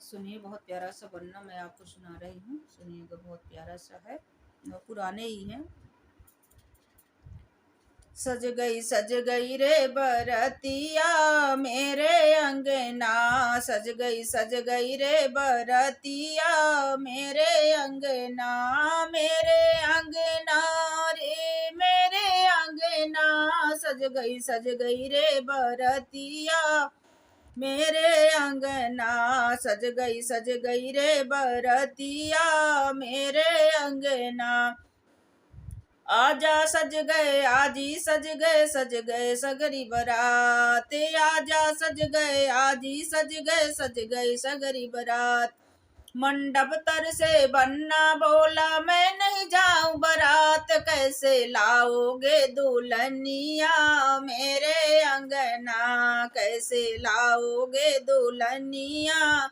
सुनिए, बहुत प्यारा सा वरना मैं आपको सुना रही हूँ। सुनिएगा, बहुत प्यारा सा है और पुराने ही हैं। सज गई रे बरतिया मेरे अंगना, सज गई रे बरतिया मेरे अंगना, मेरे अंगना रे मेरे अंगना, सज गई रे बरतिया मेरे अंगना, सज गई रे बरतिया मेरे अंगना। आजा सज गए सगरी बरात, आजा सज गए सगरी बरात। मंडप तर से बन्ना बोला मैं नहीं जाऊं बारात, कैसे लाओगे दुल्हनिया मेरे अंगना, कैसे लाओगे दुल्हनिया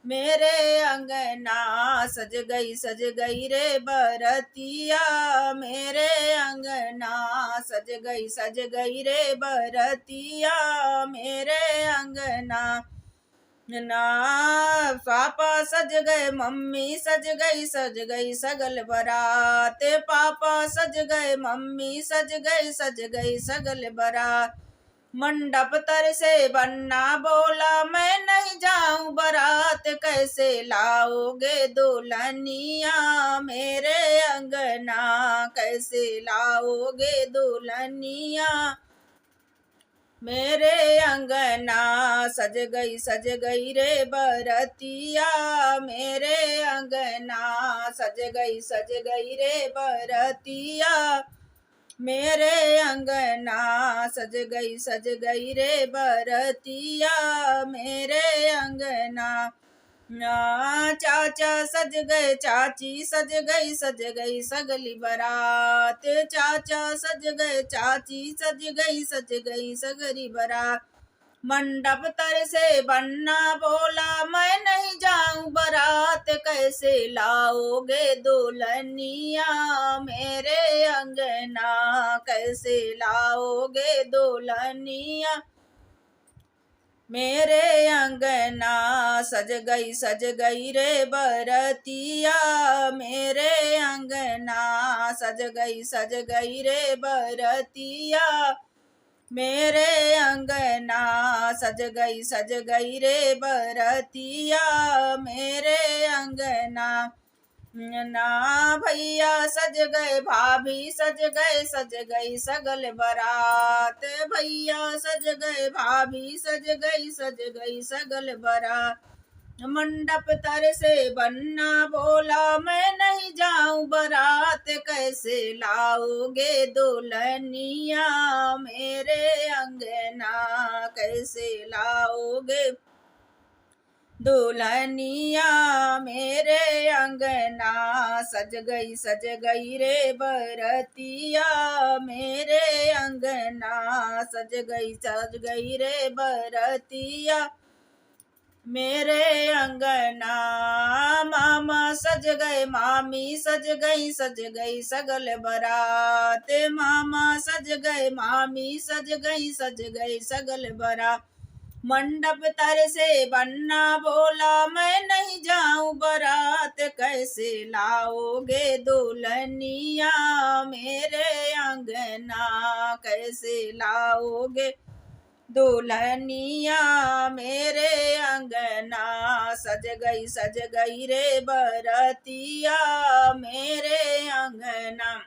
मेरे अंगना, सज गई रे बरतिया मेरे अंगना, सज गई रे बरतिया मेरे अंगना। ना पापा सज गए, मम्मी सज गई सगल बरात, पापा सज गए, मम्मी सज गई सगल बरात। मंडप तर से बन्ना बोला मैं नहीं जाऊं बारात, कैसे लाओगे दुल्हनिया मेरे अंगना, कैसे लाओगे दुल्हनिया मेरे अंगना, सज गई रे बरतिया मेरे अंगना, सज गई रे बरतिया मेरे अंगना, सज गई रे बरतिया मेरे अंगना। ना चाचा सज गए, चाची सज गई सगली बरात, चाचा सज गए, चाची सज गई सगरी बरात। मंडप तर से बन्ना बोला मैं नहीं जाऊं बारात, कैसे लाओगे दुल्हनिया मेरे अंगना, कैसे लाओगे दुल्हनिया मेरे अंगना, सज गई रे बरतिया मेरे अंगना, सज गई रे बरतिया मेरे अंगना, सज गई रे बरतिया मेरे अंगना। ना भैया सज गए, भाभी सज गई सगल बरात, भैया सज गए, भाभी सज गई सगल बरात। मंडप तर से बन्ना बोला मैं नहीं जाऊं बारात, कैसे लाओगे दुल्हनिया मेरे अंगना, कैसे लाओगे दुल्हनिया मेरे अंगना, सज गई रे बरतिया मेरे अंगना, सज गई रे बरतिया मेरे अंगना। मामा सज गए, मामी सज गई सगल बरात, मामा सज गए, मामी सज गई सगल बरात। मंडप तर से बन्ना बोला मैं नहीं जाऊं बारात, कैसे लाओगे दुल्हनिया मेरे अंगना, कैसे लाओगे दुल्हनिया मेरे अंगना, सज गई रे बरतिया मेरे अंगना।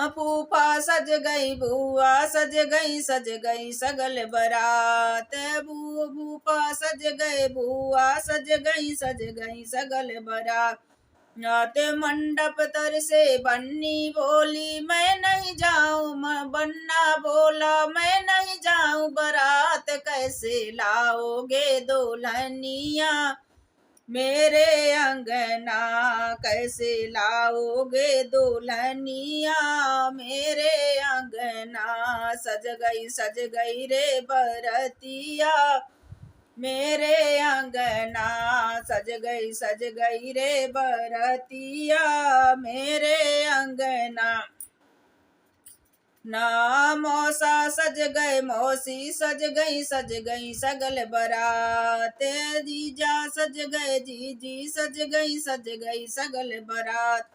फूफा सज गई, बुआ सज गई सगल बरात, भूपा सज गए, बुआ सज गई सगल बरात। नाते मंडप तर से बन्नी बोली मैं नहीं जाऊं, बन्ना बोला मैं नहीं जाऊं बारात, कैसे लाओगे दुल्हनिया मेरे अंगना, कैसे लाओगे दुल्हनिया मेरे अंगना, सज गई रे बरतिया मेरे अंगना, सज गई रे बरतिया मेरे अंगना। ना मौसा सज गए मौसी सज गई सगल बारात, जीजा सज गए जीजी सज गई सगल बारात।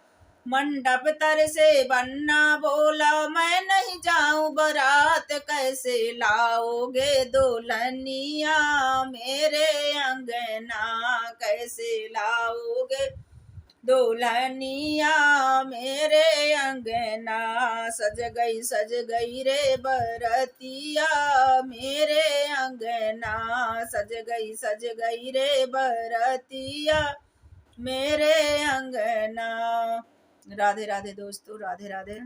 मंडप तर से बन्ना बोला मैं नहीं जाऊं बारात, कैसे लाओगे दुल्हनिया मेरे अंगना, कैसे लाओगे दुल्हनिया मेरे अंगना। सज गई रे बरतिया मेरे अंगना, सज गई रे बरतिया मेरे अंगना। राधे राधे दोस्तों, राधे राधे।